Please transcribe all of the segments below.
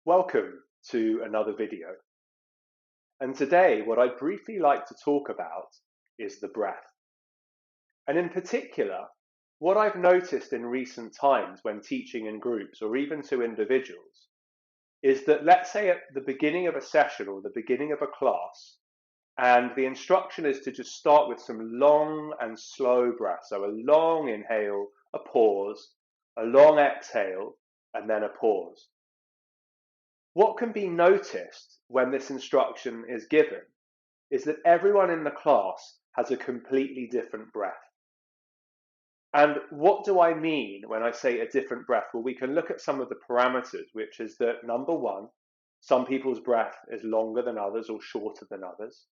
Welcome to another video. And today, what I'd briefly like to talk about is the breath. And in particular, what I've noticed in recent times when teaching in groups or even to individuals is that, let's say at the beginning of a session or the beginning of a class, and the instruction is to just start with some long and slow breath. So a long inhale, a pause, a long exhale, and then a pause. What can be noticed when this instruction is given is that everyone in the class has a completely different breath. And what do I mean when I say a different breath? Well, we can look at some of the parameters, which is that number one, some people's breath is longer than others or shorter than others.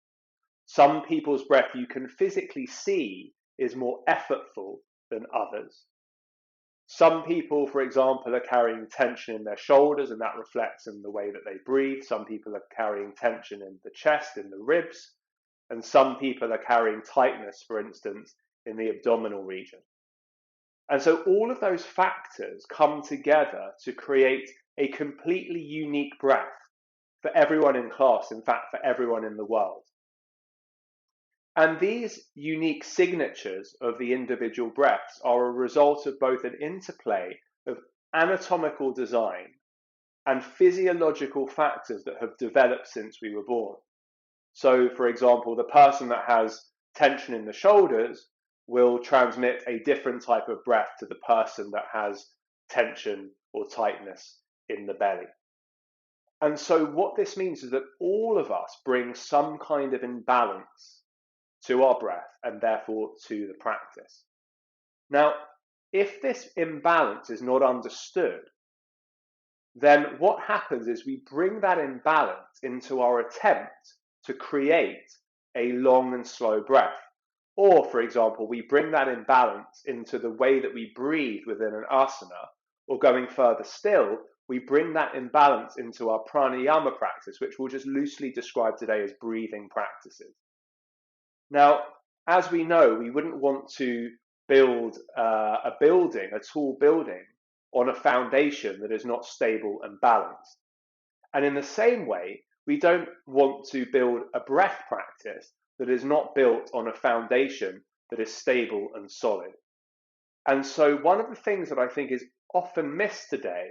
Some people's breath you can physically see is more effortful than others. Some people, for example, are carrying tension in their shoulders, and that reflects in the way that they breathe. Some people are carrying tension in the chest, in the ribs, and some people are carrying tightness, for instance, in the abdominal region. And so all of those factors come together to create a completely unique breath for everyone in class, in fact, for everyone in the world. And these unique signatures of the individual breaths are a result of both an interplay of anatomical design and physiological factors that have developed since we were born. So, for example, the person that has tension in the shoulders will transmit a different type of breath to the person that has tension or tightness in the belly. And so what this means is that all of us bring some kind of imbalance to our breath and therefore to the practice. Now, if this imbalance is not understood, then what happens is we bring that imbalance into our attempt to create a long and slow breath. Or, for example, we bring that imbalance into the way that we breathe within an asana, or going further still, we bring that imbalance into our pranayama practice, which we'll just loosely describe today as breathing practices. Now, as we know, we wouldn't want to build a tall building, on a foundation that is not stable and balanced. And in the same way, we don't want to build a breath practice that is not built on a foundation that is stable and solid. And so one of the things that I think is often missed today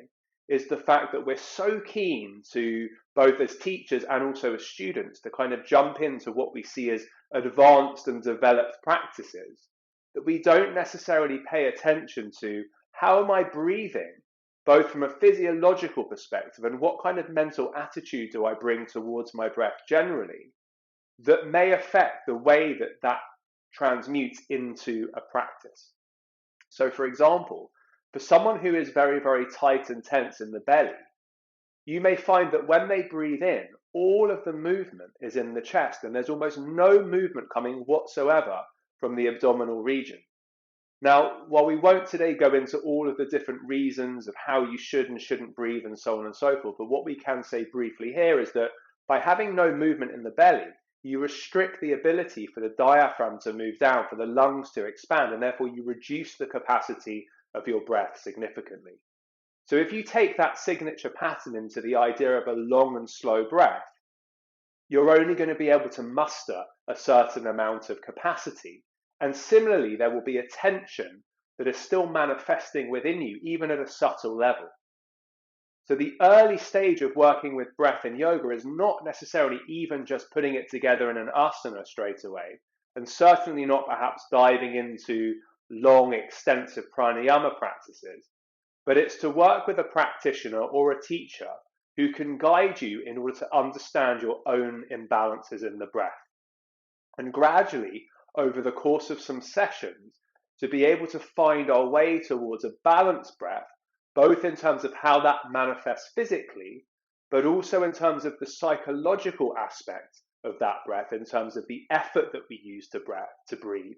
is the fact that we're so keen to, both as teachers and also as students, to kind of jump into what we see as advanced and developed practices, that we don't necessarily pay attention to how am I breathing, both from a physiological perspective and what kind of mental attitude do I bring towards my breath generally, that may affect the way that that transmutes into a practice. So, for example, for someone who is very, very tight and tense in the belly, you may find that when they breathe in, all of the movement is in the chest and there's almost no movement coming whatsoever from the abdominal region. Now, while we won't today go into all of the different reasons of how you should and shouldn't breathe and so on and so forth, but what we can say briefly here is that by having no movement in the belly, you restrict the ability for the diaphragm to move down, for the lungs to expand, and therefore you reduce the capacity of your breath significantly. So if you take that signature pattern into the idea of a long and slow breath, you're only going to be able to muster a certain amount of capacity. And similarly, there will be a tension that is still manifesting within you, even at a subtle level. So the early stage of working with breath in yoga is not necessarily even just putting it together in an asana straight away, and certainly not perhaps diving into long, extensive pranayama practices, but it's to work with a practitioner or a teacher who can guide you in order to understand your own imbalances in the breath. And gradually, over the course of some sessions, to be able to find our way towards a balanced breath, both in terms of how that manifests physically, but also in terms of the psychological aspect of that breath, in terms of the effort that we use to breathe,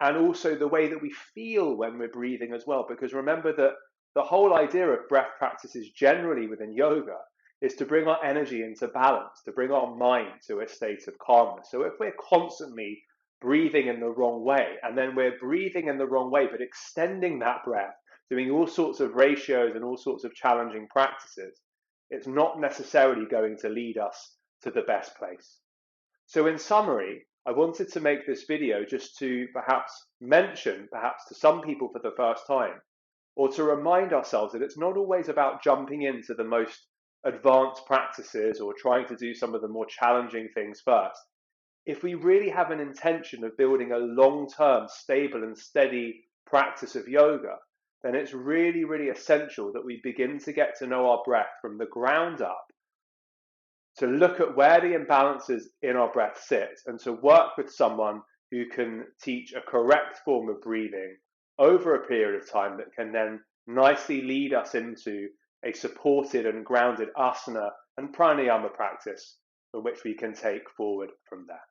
and also the way that we feel when we're breathing as well. Because remember that the whole idea of breath practices generally within yoga is to bring our energy into balance, to bring our mind to a state of calmness. So if we're constantly breathing in the wrong way, and then we're breathing in the wrong way, but extending that breath, doing all sorts of ratios and all sorts of challenging practices, it's not necessarily going to lead us to the best place. So in summary, I wanted to make this video just to perhaps mention, perhaps to some people for the first time, or to remind ourselves that it's not always about jumping into the most advanced practices or trying to do some of the more challenging things first. If we really have an intention of building a long-term, stable and steady practice of yoga, then it's really, really essential that we begin to get to know our breath from the ground up, to look at where the imbalances in our breath sit, and to work with someone who can teach a correct form of breathing over a period of time that can then nicely lead us into a supported and grounded asana and pranayama practice from which we can take forward from there.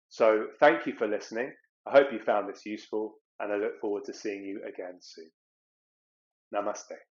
So thank you for listening. I hope you found this useful, and I look forward to seeing you again soon. Namaste.